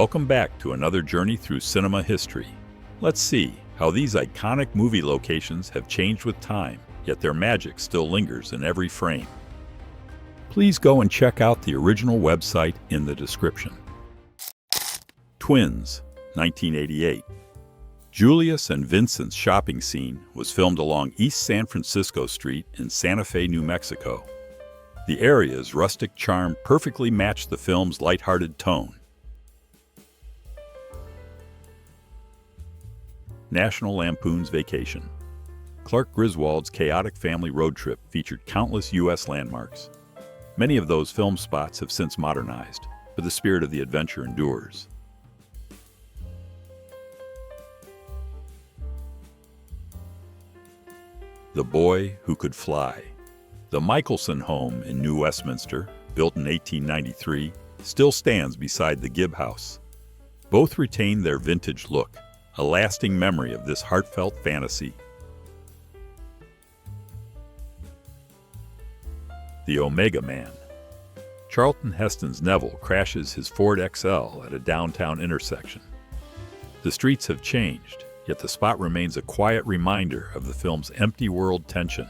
Welcome back to another journey through cinema history. Let's see how these iconic movie locations have changed with time, yet their magic still lingers in every frame. Please go and check out the original website in the description. Twins, 1988. Julius and Vincent's shopping scene was filmed along East San Francisco Street in Santa Fe, New Mexico. The area's rustic charm perfectly matched the film's lighthearted tone. National Lampoon's Vacation. Clark Griswold's chaotic family road trip featured countless U.S. landmarks. Many of those film spots have since modernized, but the spirit of the adventure endures. The Boy Who Could Fly. The Michelson home in New Westminster, built in 1893, still stands beside the Gibb House. Both retain their vintage look, a lasting memory of this heartfelt fantasy. The Omega Man. Charlton Heston's Neville crashes his Ford XL at a downtown intersection. The streets have changed, yet the spot remains a quiet reminder of the film's empty world tension.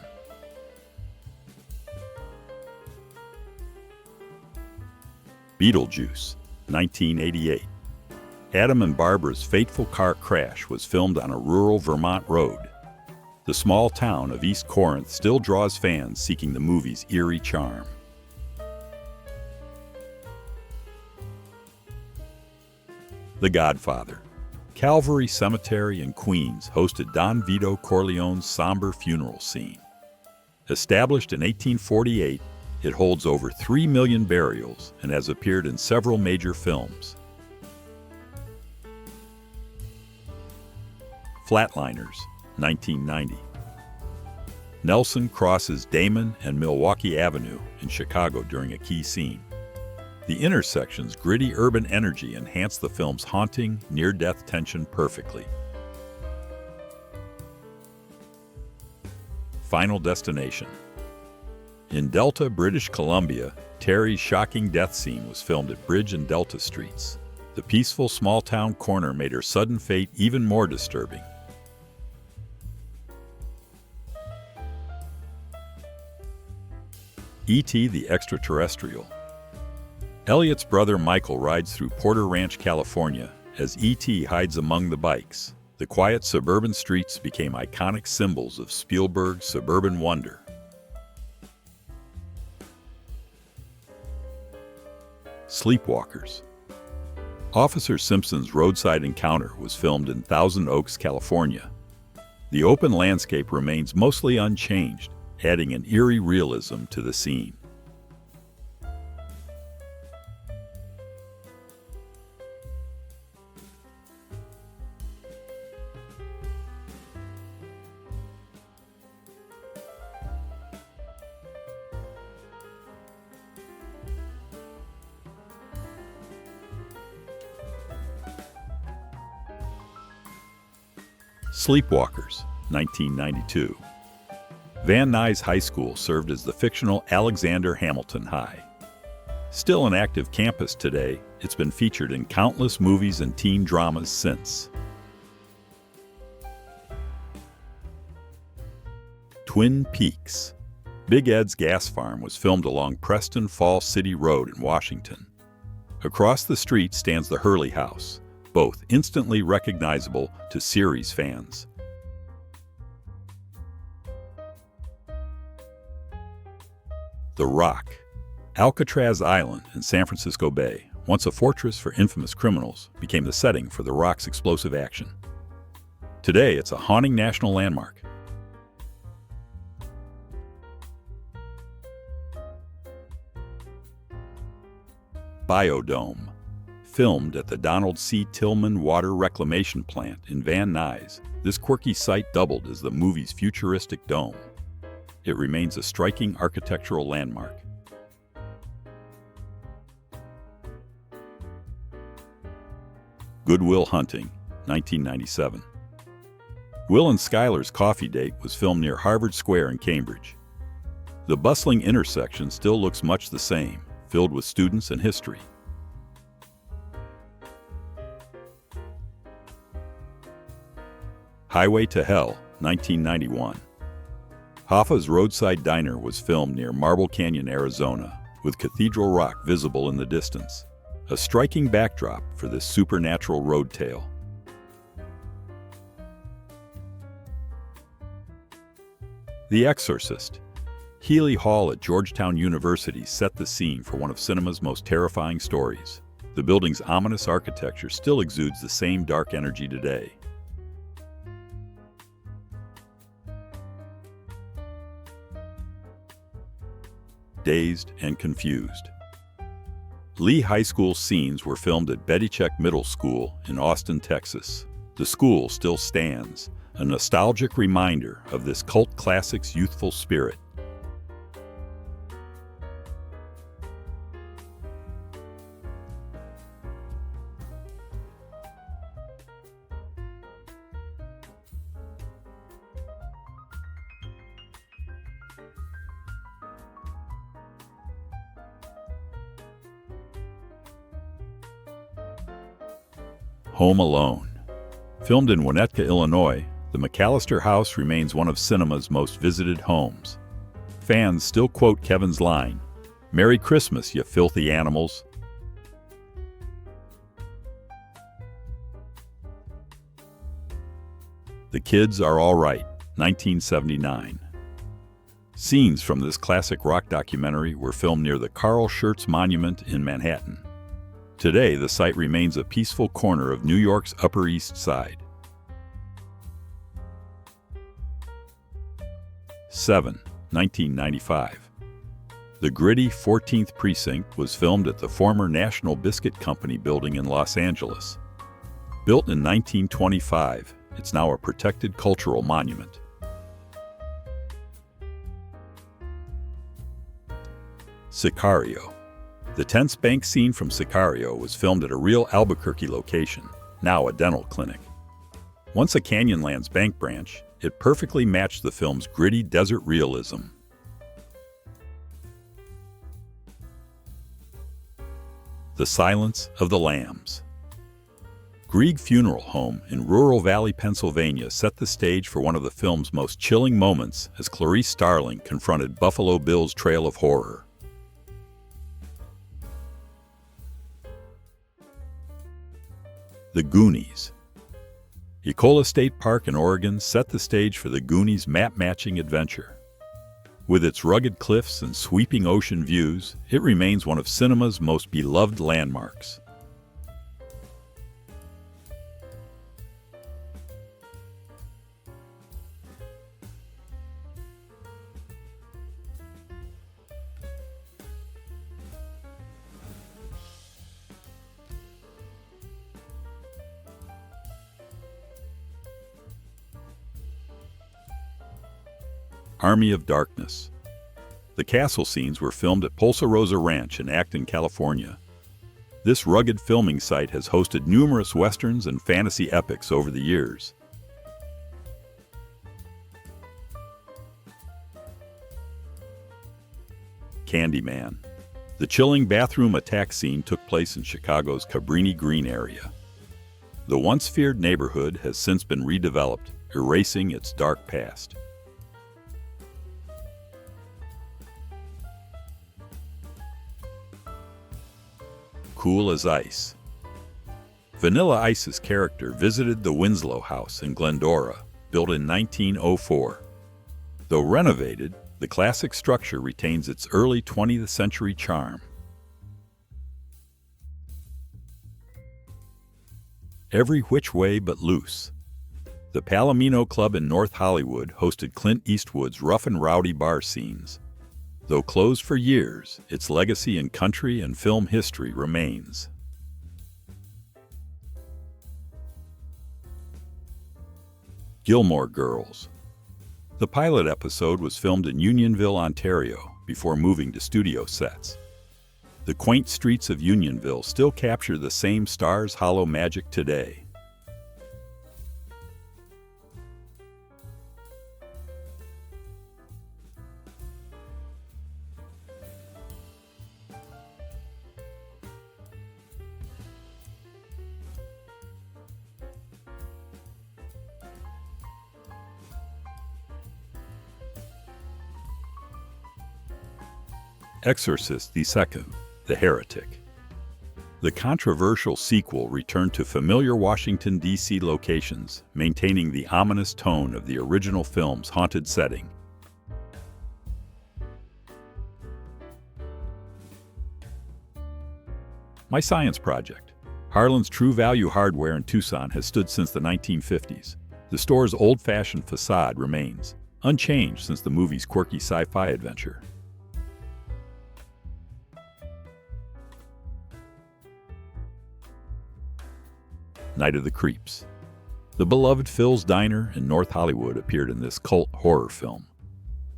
Beetlejuice, 1988. Adam and Barbara's fateful car crash was filmed on a rural Vermont road. The small town of East Corinth still draws fans seeking the movie's eerie charm. The Godfather. Calvary Cemetery in Queens hosted Don Vito Corleone's somber funeral scene. Established in 1848, it holds over 3 million burials and has appeared in several major films. Flatliners, 1990. Nelson crosses Damon and Milwaukee Avenue in Chicago during a key scene. The intersection's gritty urban energy enhanced the film's haunting, near-death tension perfectly. Final Destination. In Delta, British Columbia, Terry's shocking death scene was filmed at Bridge and Delta Streets. The peaceful small-town corner made her sudden fate even more disturbing. E.T. the Extraterrestrial. Elliot's brother Michael rides through Porter Ranch, California, as E.T. hides among the bikes. The quiet suburban streets became iconic symbols of Spielberg's suburban wonder. Sleepwalkers. Officer Simpson's roadside encounter was filmed in Thousand Oaks, California. The open landscape remains mostly unchanged, adding an eerie realism to the scene. Sleepwalkers, 1992. Van Nuys High School served as the fictional Alexander Hamilton High. Still an active campus today, it's been featured in countless movies and teen dramas since. Twin Peaks. Big Ed's gas farm was filmed along Preston Falls City Road in Washington. Across the street stands the Hurley House, both instantly recognizable to series fans. The Rock. Alcatraz Island in San Francisco Bay, once a fortress for infamous criminals, became the setting for The Rock's explosive action. Today, it's a haunting national landmark. Biodome. Filmed at the Donald C. Tillman Water Reclamation Plant in Van Nuys, this quirky site doubled as the movie's futuristic dome. It remains a striking architectural landmark. Good Will Hunting, 1997. Will and Skylar's coffee date was filmed near Harvard Square in Cambridge. The bustling intersection still looks much the same, filled with students and history. Highway to Hell, 1991. Hoffa's Roadside Diner was filmed near Marble Canyon, Arizona, with Cathedral Rock visible in the distance, a striking backdrop for this supernatural road tale. The Exorcist. Healy Hall at Georgetown University set the scene for one of cinema's most terrifying stories. The building's ominous architecture still exudes the same dark energy today. Dazed and Confused. Lee High School scenes were filmed at Bettycheck Middle School in Austin, Texas. The school still stands, a nostalgic reminder of this cult classic's youthful spirit. Home Alone. Filmed in Winnetka, Illinois, the McAllister house remains one of cinema's most visited homes. Fans still quote Kevin's line, "Merry Christmas, you filthy animals." The Kids Are All Right, 1979. Scenes from this classic rock documentary were filmed near the Carl Schurz Monument in Manhattan. Today, the site remains a peaceful corner of New York's Upper East Side. 7, 1995. The gritty 14th Precinct was filmed at the former National Biscuit Company building in Los Angeles. Built in 1925, it's now a protected cultural monument. Sicario. The tense bank scene from Sicario was filmed at a real Albuquerque location, now a dental clinic. Once a Canyonlands bank branch, it perfectly matched the film's gritty desert realism. The Silence of the Lambs. Grieg Funeral Home in rural Valley, Pennsylvania set the stage for one of the film's most chilling moments as Clarice Starling confronted Buffalo Bill's trail of horror. The Goonies. Ecola State Park in Oregon set the stage for the Goonies' map-matching adventure. With its rugged cliffs and sweeping ocean views, it remains one of cinema's most beloved landmarks. Army of Darkness. The castle scenes were filmed at Polsa Rosa Ranch in Acton, California. This rugged filming site has hosted numerous westerns and fantasy epics over the years. Candyman. The chilling bathroom attack scene took place in Chicago's Cabrini Green area. The once feared neighborhood has since been redeveloped, erasing its dark past. Cool as Ice. Vanilla Ice's character visited the Winslow House in Glendora, built in 1904. Though renovated, the classic structure retains its early 20th century charm. Every Which Way But Loose. The Palomino Club in North Hollywood hosted Clint Eastwood's rough and rowdy bar scenes. Though closed for years, its legacy in country and film history remains. Gilmore Girls. The pilot episode was filmed in Unionville, Ontario, before moving to studio sets. The quaint streets of Unionville still capture the same Stars Hollow magic today. Exorcist II, The Heretic. The controversial sequel returned to familiar Washington, D.C. locations, maintaining the ominous tone of the original film's haunted setting. My Science Project. Harlan's True Value Hardware in Tucson has stood since the 1950s. The store's old-fashioned facade remains, unchanged since the movie's quirky sci-fi adventure. Night of the Creeps. The beloved Phil's Diner in North Hollywood appeared in this cult horror film.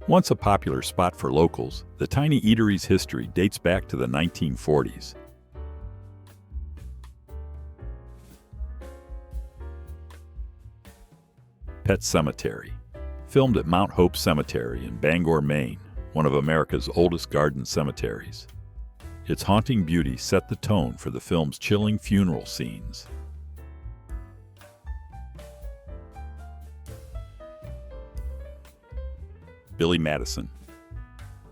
Once a popular spot for locals, the tiny eatery's history dates back to the 1940s. Pet Sematary. Filmed at Mount Hope Cemetery in Bangor, Maine, one of America's oldest garden cemeteries. Its haunting beauty set the tone for the film's chilling funeral scenes. Billy Madison.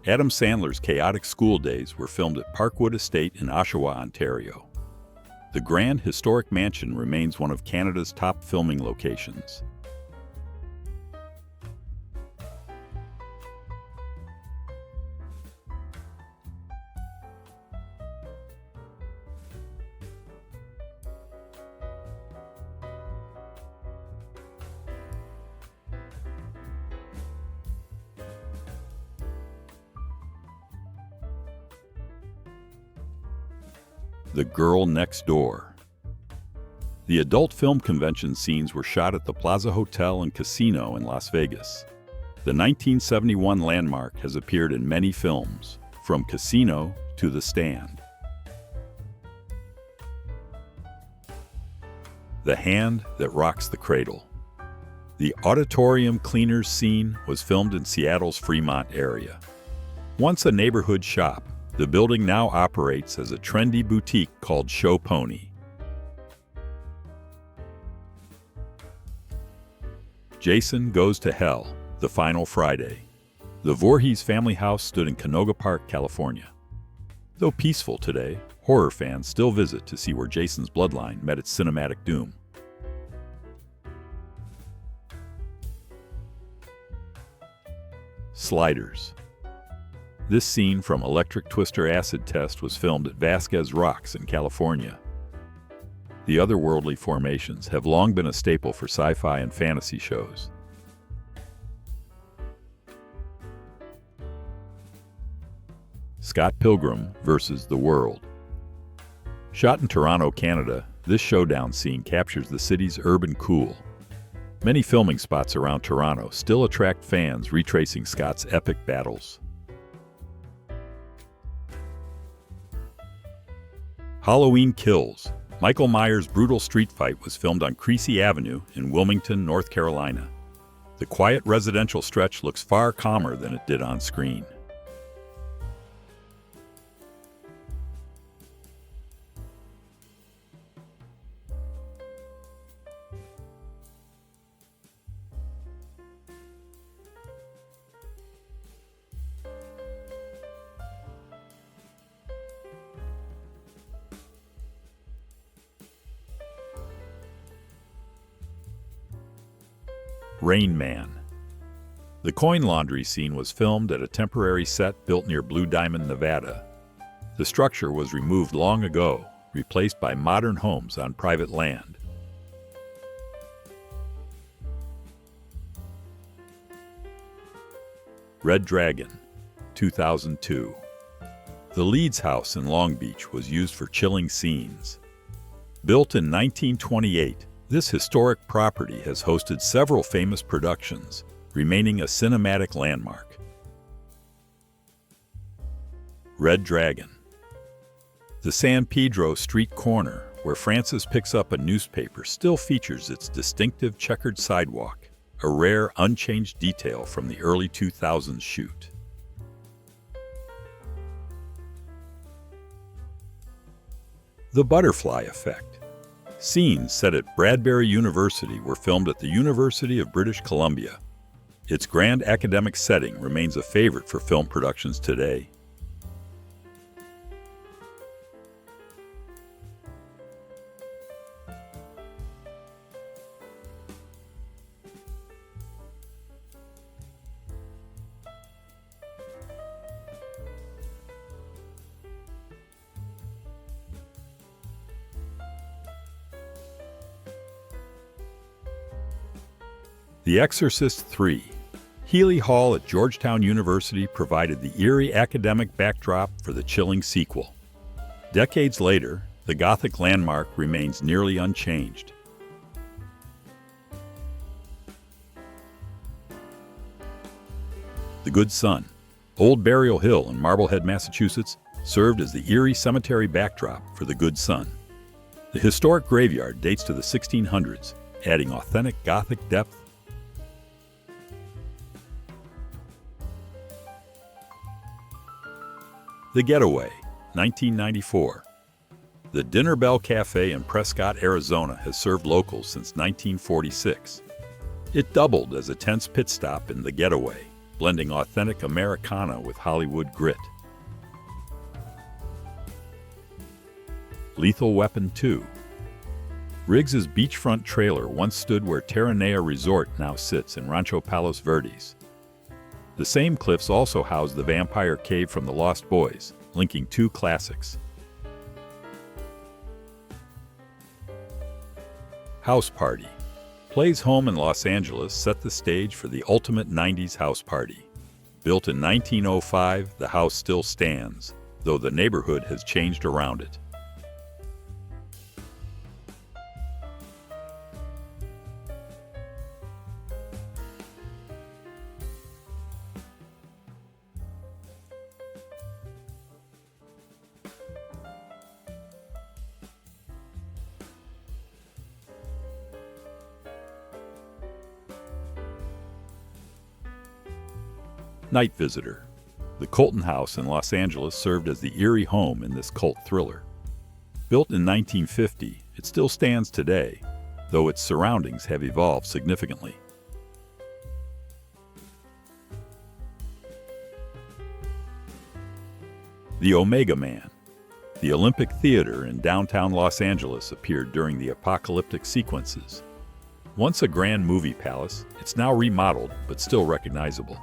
Adam Sandler's chaotic school days were filmed at Parkwood Estate in Oshawa, Ontario. The grand historic mansion remains one of Canada's top filming locations. The Girl Next Door. The adult film convention scenes were shot at the Plaza Hotel and Casino in Las Vegas. The 1971 landmark has appeared in many films, from Casino to The Stand. The Hand That Rocks the Cradle. The auditorium cleaners scene was filmed in Seattle's Fremont area. Once a neighborhood shop, the building now operates as a trendy boutique called Show Pony. Jason Goes to Hell, The Final Friday. The Voorhees family house stood in Canoga Park, California. Though peaceful today, horror fans still visit to see where Jason's bloodline met its cinematic doom. Sliders. This scene from Electric Twister Acid Test was filmed at Vasquez Rocks in California. The otherworldly formations have long been a staple for sci-fi and fantasy shows. Scott Pilgrim vs. the World. Shot in Toronto, Canada, this showdown scene captures the city's urban cool. Many filming spots around Toronto still attract fans retracing Scott's epic battles. Halloween Kills. Michael Myers' brutal street fight was filmed on Creasy Avenue in Wilmington, North Carolina. The quiet residential stretch looks far calmer than it did on screen. Rain Man. The coin laundry scene was filmed at a temporary set built near Blue Diamond, Nevada. The structure was removed long ago, replaced by modern homes on private land. Red Dragon, 2002. The Leeds house in Long Beach was used for chilling scenes. Built in 1928, this historic property has hosted several famous productions, remaining a cinematic landmark. Red Dragon. The San Pedro street corner, where Francis picks up a newspaper, still features its distinctive checkered sidewalk, a rare, unchanged detail from the early 2000s shoot. The Butterfly Effect. Scenes set at Bradbury University were filmed at the University of British Columbia. Its grand academic setting remains a favorite for film productions today. The Exorcist III. Healy Hall at Georgetown University provided the eerie academic backdrop for the chilling sequel. Decades later, the Gothic landmark remains nearly unchanged. The Good Son. Old Burial Hill in Marblehead, Massachusetts, served as the eerie cemetery backdrop for the Good Son. The historic graveyard dates to the 1600s, adding authentic Gothic depth. The Getaway, 1994. The Dinner Bell Cafe in Prescott, Arizona has served locals since 1946. It doubled as a tense pit stop in The Getaway, blending authentic Americana with Hollywood grit. Lethal Weapon 2. Riggs's beachfront trailer once stood where Terranea Resort now sits in Rancho Palos Verdes. The same cliffs also house the vampire cave from The Lost Boys, linking two classics. House Party. Play's home in Los Angeles set the stage for the ultimate 90s house party. Built in 1905, the house still stands, though the neighborhood has changed around it. Night Visitor. The Colton House in Los Angeles served as the eerie home in this cult thriller. Built in 1950, it still stands today, though its surroundings have evolved significantly. The Omega Man. The Olympic Theater in downtown Los Angeles appeared during the apocalyptic sequences. Once a grand movie palace, it's now remodeled but still recognizable.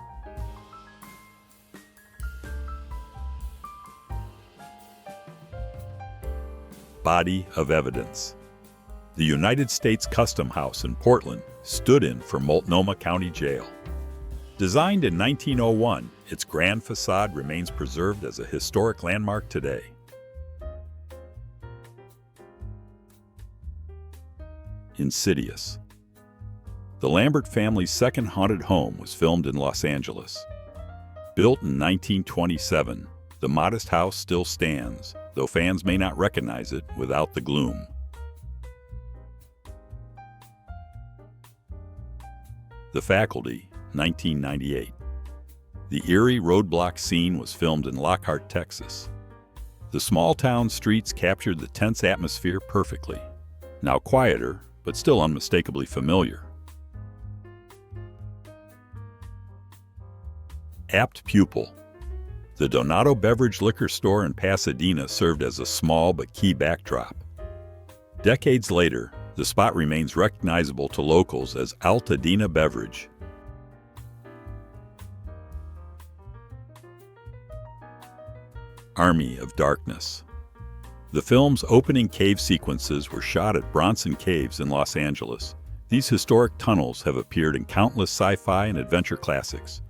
Body of Evidence. The United States Custom House in Portland stood in for Multnomah County Jail. Designed in 1901, its grand facade remains preserved as a historic landmark today. Insidious. The Lambert family's second haunted home was filmed in Los Angeles. Built in 1927, the modest house still stands, though fans may not recognize it without the gloom. The Faculty, 1998. The eerie roadblock scene was filmed in Lockhart, Texas. The small-town streets captured the tense atmosphere perfectly, now quieter, but still unmistakably familiar. Apt Pupil. The Donato Beverage Liquor Store in Pasadena served as a small but key backdrop. Decades later, the spot remains recognizable to locals as Altadena Beverage. Army of Darkness. The film's opening cave sequences were shot at Bronson Caves in Los Angeles. These historic tunnels have appeared in countless sci-fi and adventure classics,